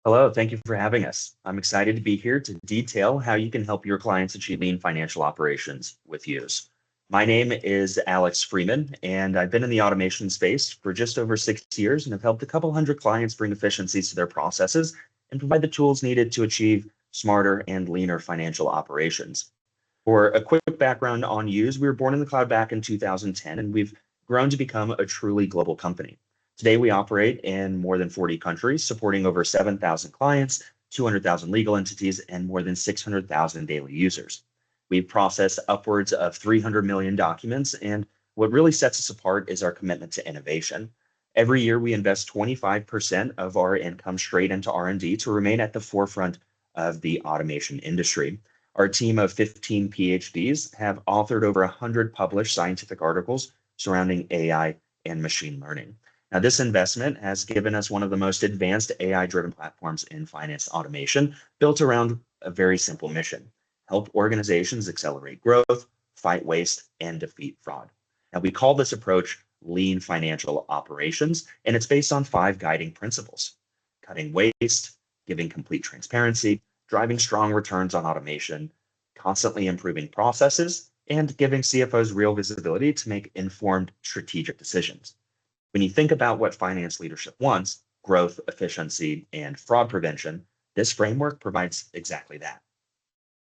Hello, thank you for having us. I'm excited to be here to detail how you can help your clients achieve lean financial operations with Yooz. My name is Alex Freeman, and I've been in the automation space for just over 6 years and have helped a couple hundred clients bring efficiencies to their processes and provide the tools needed to achieve smarter and leaner financial operations. For a quick background on Yooz, we were born in the cloud back in 2010, and we've grown to become a truly global company. Today, we operate in more than 40 countries, supporting over 7,000 clients, 200,000 legal entities, and more than 600,000 daily users. We process upwards of 300 million documents, and what really sets us apart is our commitment to innovation. Every year, we invest 25% of our income straight into R&D to remain at the forefront of the automation industry. Our team of 15 PhDs have authored over 100 published scientific articles surrounding AI and machine learning. Now, this investment has given us one of the most advanced AI-driven platforms in finance automation, built around a very simple mission: help organizations accelerate growth, fight waste, and defeat fraud. Now, we call this approach lean financial operations, and it's based on 5 guiding principles: cutting waste, giving complete transparency, driving strong returns on automation, constantly improving processes, and giving CFOs real visibility to make informed strategic decisions. When you think about what finance leadership wants, growth, efficiency, and fraud prevention, this framework provides exactly that.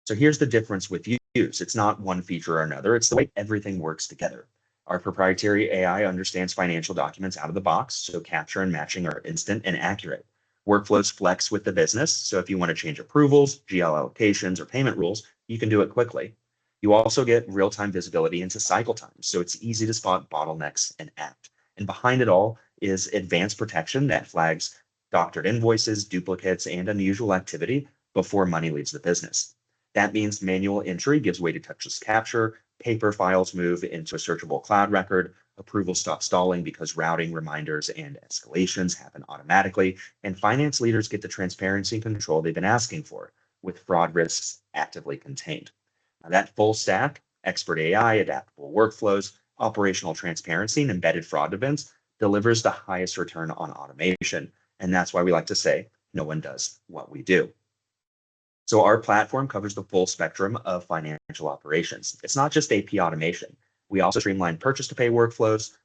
So here's the difference with Yooz. It's not one feature or another, it's the way everything works together. Our proprietary AI understands financial documents out of the box, so capture and matching are instant and accurate. Workflows flex with the business, so if you want to change approvals, GL allocations, or payment rules, you can do it quickly. You also get real-time visibility into cycle times, so it's easy to spot bottlenecks and act. And behind it all is advanced protection that flags doctored invoices, duplicates, and unusual activity before money leaves the business. That means manual entry gives way to touchless capture, paper files move into a searchable cloud record, approvals stop stalling because routing reminders and escalations happen automatically, and finance leaders get the transparency and control they've been asking for, with fraud risks actively contained. Now, that full stack, expert AI, adaptable workflows, operational transparency, and embedded fraud events delivers the highest return on automation. And that's why we like to say, no one does what we do. So our platform covers the full spectrum of financial operations. It's not just AP automation. We also streamline purchase to pay workflows,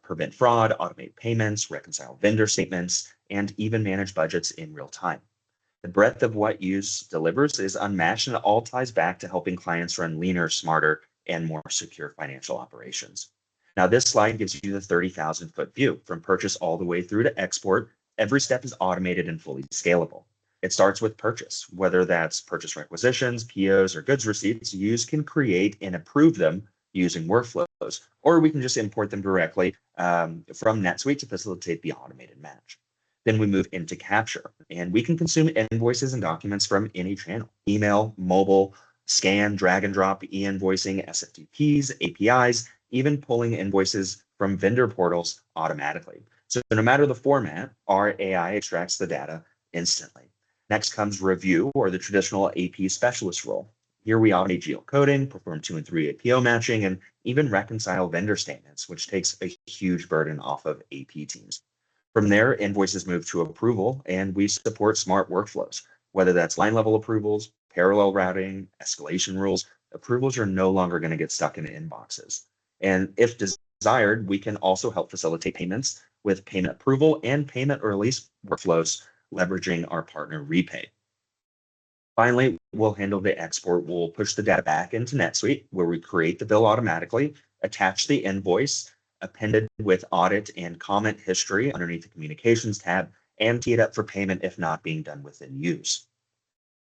prevent fraud, automate payments, reconcile vendor statements, and even manage budgets in real time. The breadth of what Yooz delivers is unmatched, and it all ties back to helping clients run leaner, smarter, and more secure financial operations. Now, this slide gives you the 30,000-foot view. From purchase all the way through to export, every step is automated and fully scalable. It starts with purchase, whether that's purchase requisitions, POs, or goods receipts. Yooz can create and approve them using workflows, or we can just import them directly from NetSuite to facilitate the automated match. Then we move into capture, and we can consume invoices and documents from any channel: email, mobile, scan, drag and drop, e-invoicing, SFTPs, APIs, even pulling invoices from vendor portals automatically. So no matter the format, our AI extracts the data instantly. Next comes review, or the traditional AP specialist role. Here we automate geocoding, perform 2 and 3 APO matching, and even reconcile vendor statements, which takes a huge burden off of AP teams. From there, invoices move to approval, and we support smart workflows, whether that's line level approvals, parallel routing, escalation rules. Approvals are no longer going to get stuck in inboxes. And if desired, we can also help facilitate payments with payment approval and payment release workflows, leveraging our partner Repay. Finally, we'll handle the export. We'll push the data back into NetSuite, where we create the bill automatically, attach the invoice, appended with audit and comment history underneath the communications tab, and tee it up for payment if not being done within Yooz.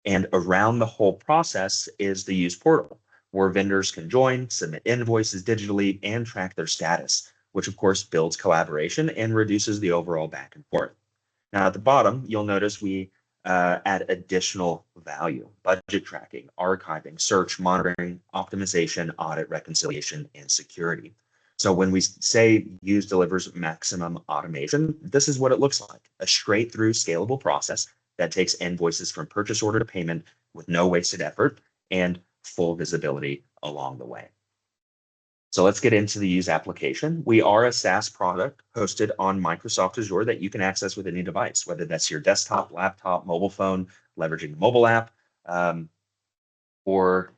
And around the whole process is the Yooz portal, where vendors can join, submit invoices digitally, and track their status, which of course builds collaboration and reduces the overall back and forth. Now at the bottom, you'll notice we add additional value: budget tracking, archiving, search, monitoring, optimization, audit, reconciliation, and security. So when we say Yooz delivers maximum automation, this is what it looks like: a straight through scalable process that takes invoices from purchase order to payment with no wasted effort and full visibility along the way. So let's get into the Yooz application. We are a SaaS product hosted on Microsoft Azure that you can access with any device, whether that's your desktop, laptop, mobile phone, leveraging the mobile app, or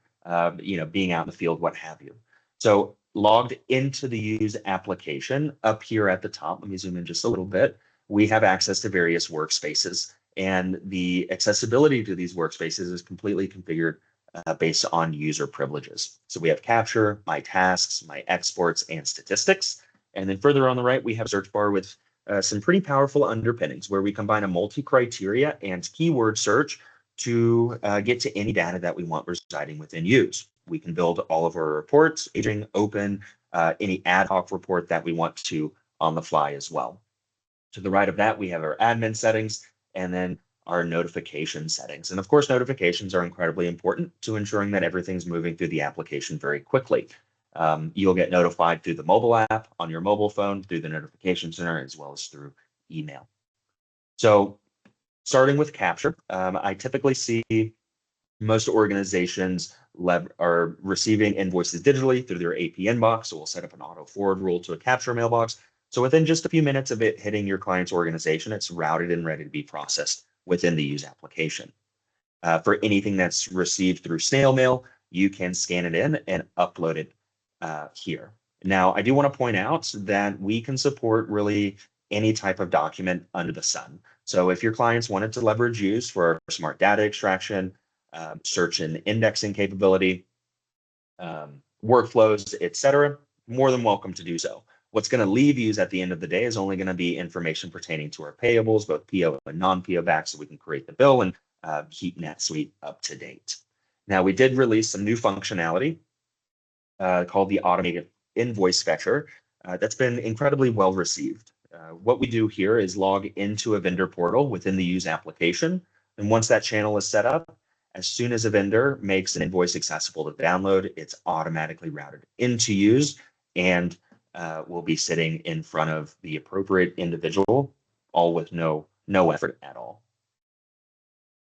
being out in the field, what have you. So logged into the Yooz application up here at the top, let me zoom in just a little bit. We have access to various workspaces, and the accessibility to these workspaces is completely configured based on user privileges. So we have capture, my tasks, my exports, and statistics. And then further on the right, we have a search bar with some pretty powerful underpinnings where we combine a multi-criteria and keyword search to get to any data that we want residing within Yooz. We can build all of our reports, aging, open, any ad hoc report that we want to on the fly as well. To the right of that, we have our admin settings and then our notification settings. And of course, notifications are incredibly important to ensuring that everything's moving through the application very quickly. You'll get notified through the mobile app, on your mobile phone, through the notification center, as well as through email. So starting with capture, I typically see most organizations are receiving invoices digitally through their AP inbox. So we'll set up an auto forward rule to a capture mailbox. So within just a few minutes of it hitting your client's organization, it's routed and ready to be processed within the Yooz application. For anything that's received through snail mail, you can scan it in and upload it here. Now, I do want to point out that we can support really any type of document under the sun. So if your clients wanted to leverage Yooz for smart data extraction, search and indexing capability, workflows, etc., more than welcome to do so. What's going to leave Yooz at the end of the day is only going to be information pertaining to our payables, both PO and non-PO back, so we can create the bill and keep NetSuite up to date. Now, we did release some new functionality called the automated invoice fetcher. That's been incredibly well received. What we do here is log into a vendor portal within the Yooz application. And once that channel is set up, as soon as a vendor makes an invoice accessible to download, it's automatically routed into Yooz and will be sitting in front of the appropriate individual, all with no effort at all.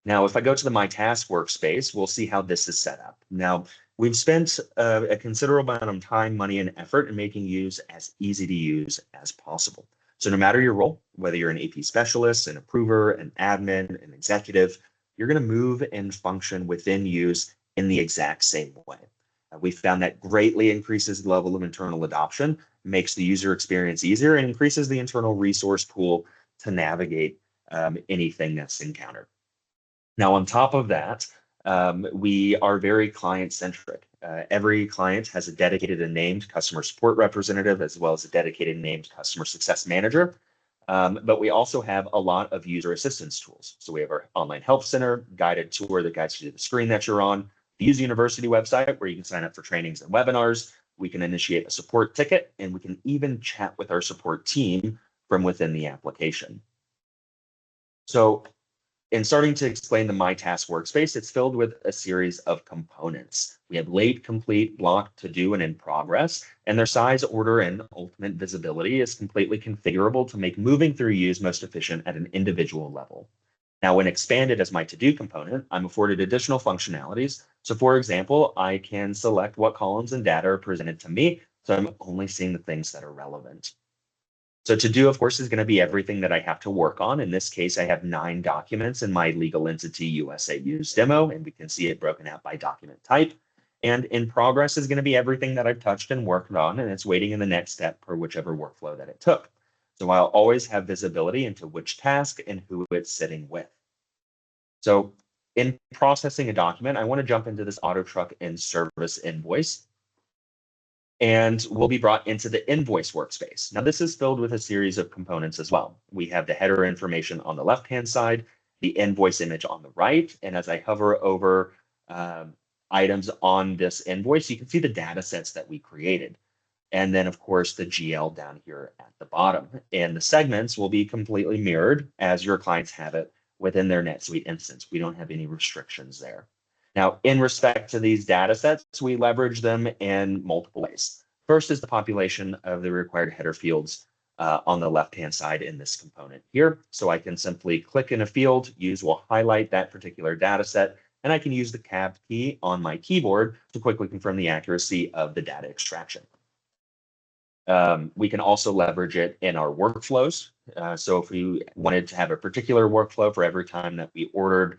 Now, if I go to the My Task workspace, we'll see how this is set up. Now, we've spent a considerable amount of time, money, and effort in making Yooz as easy to use as possible. So no matter your role, whether you're an AP specialist, an approver, an admin, an executive, you're going to move and function within Yooz in the exact same way. We found that greatly increases the level of internal adoption, makes the user experience easier, and increases the internal resource pool to navigate anything that's encountered. Now, on top of that, we are very client-centric. Every client has a dedicated and named customer support representative, as well as a dedicated and named customer success manager. But we also have a lot of user assistance tools. So we have our online help center, guided tour that guides you to the screen that you're on, the Yooz University website where you can sign up for trainings and webinars. We can initiate a support ticket, and we can even chat with our support team from within the application. So in starting to explain the My Task workspace, it's filled with a series of components. We have late, complete, blocked, to do, and in progress, and their size, order, and ultimate visibility is completely configurable to make moving through Yooz most efficient at an individual level. Now, when expanded as my to-do component, I'm afforded additional functionalities. So for example, I can select what columns and data are presented to me, so I'm only seeing the things that are relevant. So to do, of course, is going to be everything that I have to work on. In this case, I have 9 documents in my legal entity USA Yooz Demo, and we can see it broken out by document type. And in progress is going to be everything that I've touched and worked on, and it's waiting in the next step per whichever workflow that it took. So I'll always have visibility into which task and who it's sitting with. So in processing a document, I want to jump into this auto truck and service invoice, and will be brought into the invoice workspace. Now, this is filled with a series of components as well. We have the header information on the left-hand side, the invoice image on the right, and as I hover over items on this invoice, you can see the data sets that we created. And then, of course, the GL down here at the bottom. And the segments will be completely mirrored as your clients have it within their NetSuite instance. We don't have any restrictions there. Now, in respect to these data sets, we leverage them in multiple ways. First is the population of the required header fields on the left-hand side in this component here. So I can simply click in a field, Yooz will highlight that particular data set, and I can use the Tab key on my keyboard to quickly confirm the accuracy of the data extraction. We can also leverage it in our workflows. So if we wanted to have a particular workflow for every time that we ordered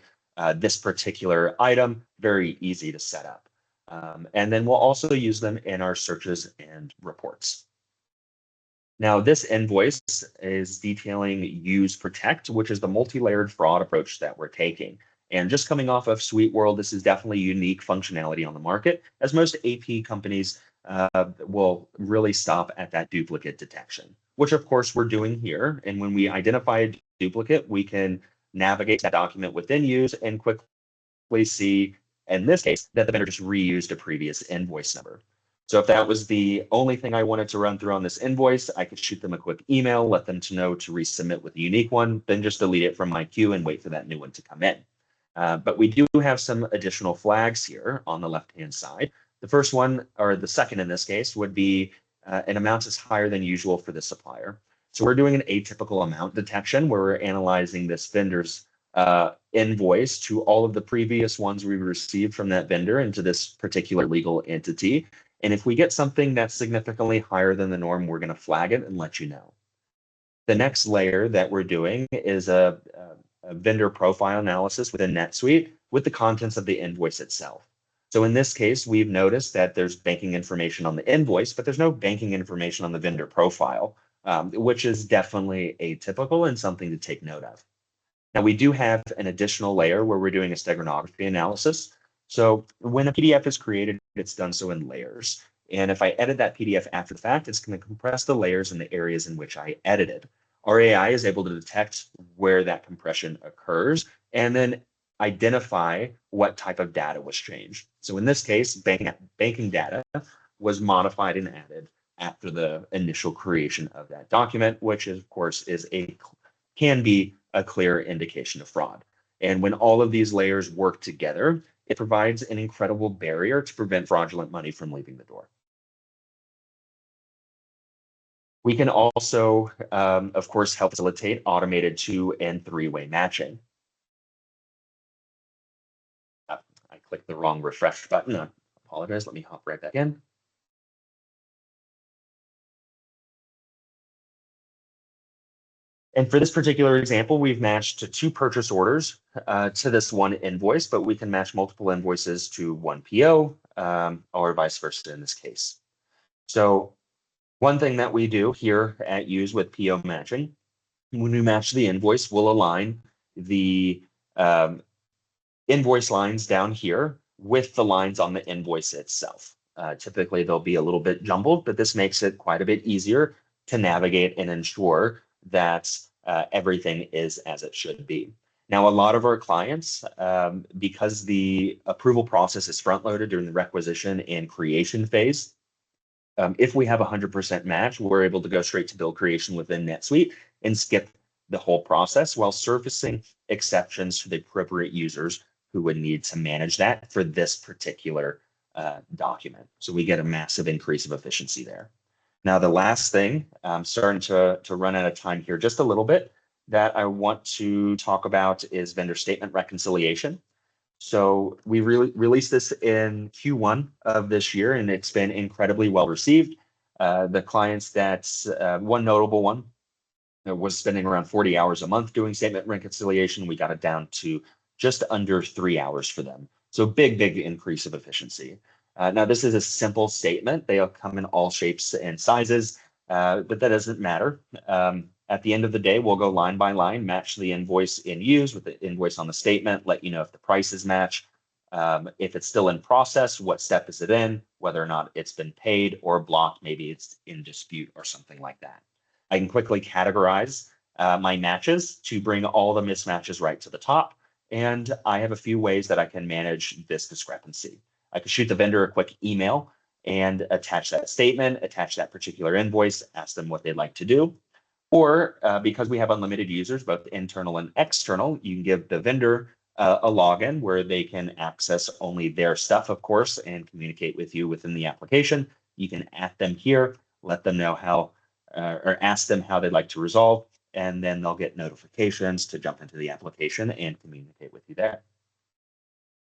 this particular item, very easy to set up. And then we'll also use them in our searches and reports. Now, this invoice is detailing Yooz Protect, which is the multi-layered fraud approach that we're taking. And just coming off of Suite World, this is definitely unique functionality on the market, as most AP companies will really stop at that duplicate detection, which of course we're doing here. And when we identify a duplicate, we can navigate that document within Yooz and quickly see, in this case, that the vendor just reused a previous invoice number. So if that was the only thing I wanted to run through on this invoice, I could shoot them a quick email, let them to know to resubmit with a unique one, then just delete it from my queue and wait for that new one to come in. But we do have some additional flags here on the left-hand side. The first one, or the second in this case, would be an amount is higher than usual for the supplier. So we're doing an atypical amount detection where we're analyzing this vendor's invoice to all of the previous ones we received from that vendor into this particular legal entity. And if we get something that's significantly higher than the norm, we're going to flag it and let you know. The next layer that we're doing is a vendor profile analysis within NetSuite with the contents of the invoice itself. So in this case, we've noticed that there's banking information on the invoice, but there's no banking information on the vendor profile, which is definitely atypical and something to take note of. Now, we do have an additional layer where we're doing a steganography analysis. So when a PDF is created, it's done so in layers. And if I edit that PDF after the fact, it's going to compress the layers in the areas in which I edited. Our AI is able to detect where that compression occurs and then identify what type of data was changed. So in this case, banking data was modified and added after the initial creation of that document, which of course can be a clear indication of fraud. And when all of these layers work together, it provides an incredible barrier to prevent fraudulent money from leaving the door. We can also, of course, help facilitate automated 2- and 3-way matching. I clicked the wrong refresh button. I apologize. Let me hop right back in. And for this particular example, we've matched to 2 purchase orders to this one invoice, but we can match multiple invoices to one PO or vice versa in this case. So one thing that we do here at Yooz with PO matching, when we match the invoice, we'll align the invoice lines down here with the lines on the invoice itself. Typically, they'll be a little bit jumbled, but this makes it quite a bit easier to navigate and ensure that everything is as it should be. Now, a lot of our clients, because the approval process is front-loaded during the requisition and creation phase, if we have 100% match, we're able to go straight to bill creation within NetSuite and skip the whole process while surfacing exceptions to the appropriate users who would need to manage that for this particular document. So we get a massive increase of efficiency there. Now, the last thing, I'm starting to run out of time here just a little bit, that I want to talk about is vendor statement reconciliation. So we released this in Q1 of this year, and it's been incredibly well received. The clients that's one notable one was spending around 40 hours a month doing statement reconciliation. We got it down to just under 3 hours for them. So big increase of efficiency. Now, this is a simple statement. They'll come in all shapes and sizes, but that doesn't matter. At the end of the day, we'll go line by line, match the invoice in Yooz with the invoice on the statement, let you know if the prices match, if it's still in process, what step is it in, whether or not it's been paid or blocked, maybe it's in dispute or something like that. I can quickly categorize my matches to bring all the mismatches right to the top. And I have a few ways that I can manage this discrepancy. I could shoot the vendor a quick email and attach that statement, attach that particular invoice, ask them what they'd like to do. Or because we have unlimited users, both internal and external, you can give the vendor a login where they can access only their stuff, of course, and communicate with you within the application. You can add them here, let them know how, or ask them how they'd like to resolve, and then they'll get notifications to jump into the application and communicate with you there.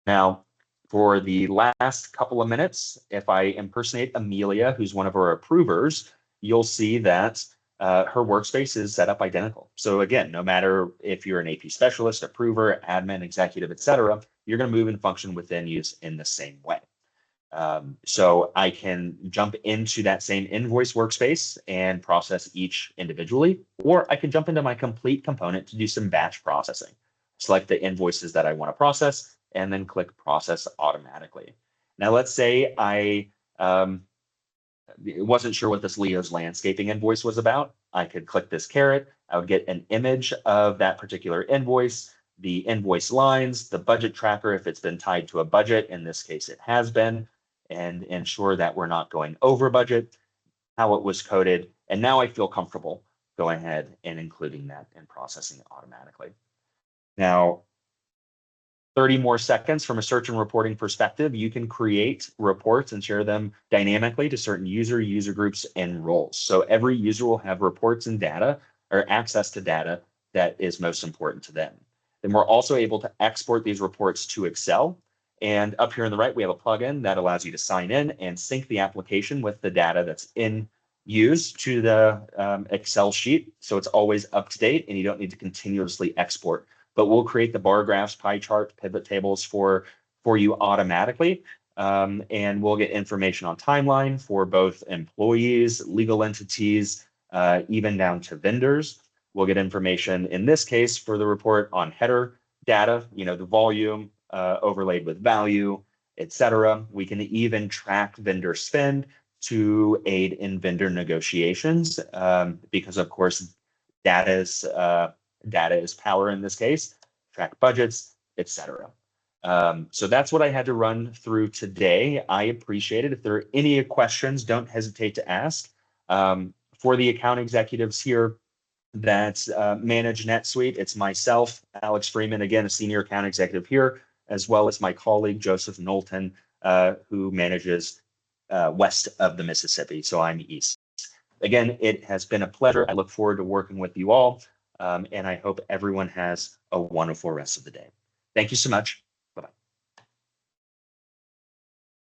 Now, for the last couple of minutes, if I impersonate Amelia, who's one of our approvers, you'll see that her workspace is set up identical. So again, no matter if you're an AP specialist, approver, admin, executive, et cetera, you're going to move and function within Yooz in the same way. So I can jump into that same invoice workspace and process each individually, or I can jump into my complete component to do some batch processing. Select the invoices that I want to process and then click process automatically. Now, let's say I wasn't sure what this Leo's landscaping invoice was about. I could click this caret. I would get an image of that particular invoice, the invoice lines, the budget tracker, if it's been tied to a budget, in this case, it has been, and ensure that we're not going over budget, how it was coded. And now I feel comfortable going ahead and including that and processing it automatically. Now, 30 more seconds from a search and reporting perspective, you can create reports and share them dynamically to certain user groups, and roles. So every user will have reports and data or access to data that is most important to them. Then we're also able to export these reports to Excel. And up here on the right, we have a plugin that allows you to sign in and sync the application with the data that's in Yooz to the Excel sheet. So it's always up to date and you don't need to continuously export. But we'll create the bar graphs, pie chart, pivot tables for you automatically. And we'll get information on timeline for both employees, legal entities, even down to vendors. We'll get information in this case for the report on header data, the volume overlaid with value, etc. We can even track vendor spend to aid in vendor negotiations because, of course, data is power in this case, track budgets, etc. So that's what I had to run through today. I appreciate it. If there are any questions, don't hesitate to ask. For the account executives here that manage NetSuite, it's myself, Alex Freeman, again, a senior account executive here, as well as my colleague, Joseph Knowlton, who manages west of the Mississippi. So I'm east. Again, it has been a pleasure. I look forward to working with you all. And I hope everyone has a wonderful rest of the day. Thank you so much.